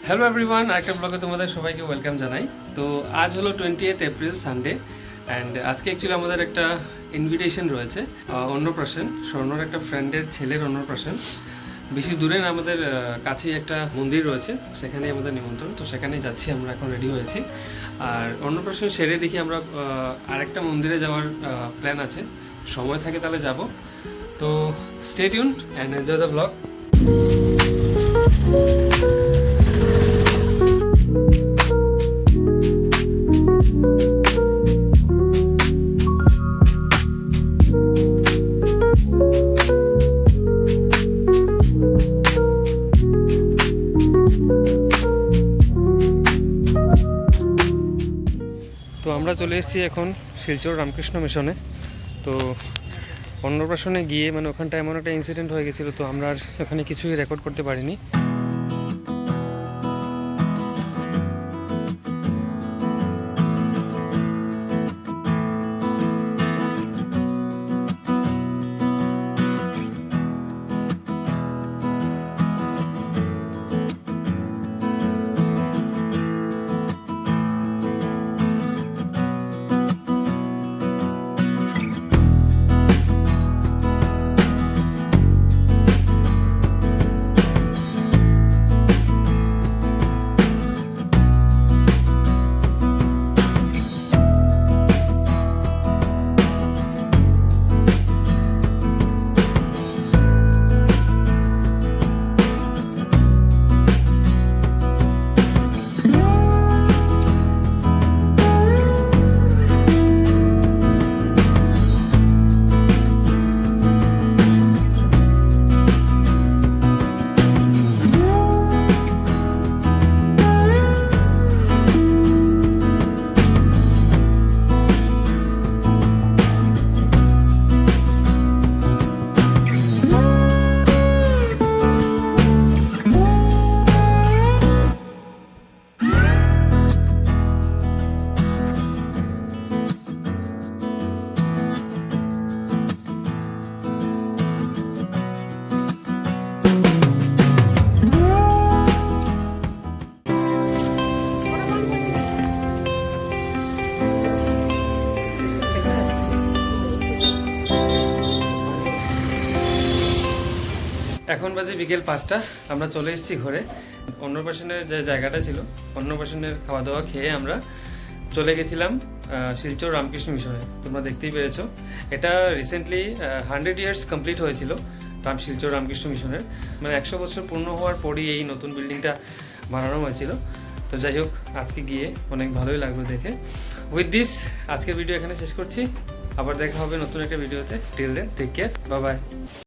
Hello everyone, আরেকটা ব্লগে তোমাদের সবাইকে ওয়েলকাম জানাই। তো আজ হলো 20th এপ্রিল সানডে, অ্যান্ড আজকে অ্যাকচুয়ালি আমাদের একটা ইনভিটেশন রয়েছে, অন্নপ্রাশন, স্বর্ণর একটা ফ্রেন্ডের ছেলের অন্নপ্রাশন। বেশি দূরে না, আমাদের কাছেই একটা মন্দির রয়েছে, সেখানেই আমাদের নিমন্ত্রণ। তো সেখানেই যাচ্ছি, আমরা এখন রেডি হয়েছি। আর অন্নপ্রাশন সেরে দেখি আমরা আরেকটা মন্দিরে যাওয়ার প্ল্যান আছে, সময় থাকে তাহলে যাব। তো stay tune and enjoy the blog. তো আমরা চলে এসেছি এখন শিলচর রামকৃষ্ণ মিশনে। তো অন্নপ্রাশনে গিয়ে ওখানটা এমন একটা ইনসিডেন্ট হয়ে গেছিলো, তো আমরা আর ওখানে কিছুই রেকর্ড করতে পারিনি। এখন বাজে বিকেল 5টা, আমরা চলে এসেছি ঘরে। অন্নপ্রাশনের যে জায়গাটা ছিল, অন্নপ্রাশনের খাওয়া দাওয়া খেয়ে আমরা চলে গেছিলাম শিলচর রামকৃষ্ণ মিশনে। তোমরা দেখতেই পেরেছো, এটা রিসেন্টলি 100 ইয়ার্স কমপ্লিট হয়েছিল শিলচর রামকৃষ্ণ মিশনের। 100 বছর পূর্ণ হওয়ার পরই এই নতুন বিল্ডিংটা বানানো হয়েছিল। তো যাই হোক, আজকে গিয়ে অনেক ভালোই লাগলো দেখে। উইথ দিস আজকের ভিডিও এখানে শেষ করছি, আবার দেখা হবে নতুন একটা ভিডিওতে। Till then, take care, bye by.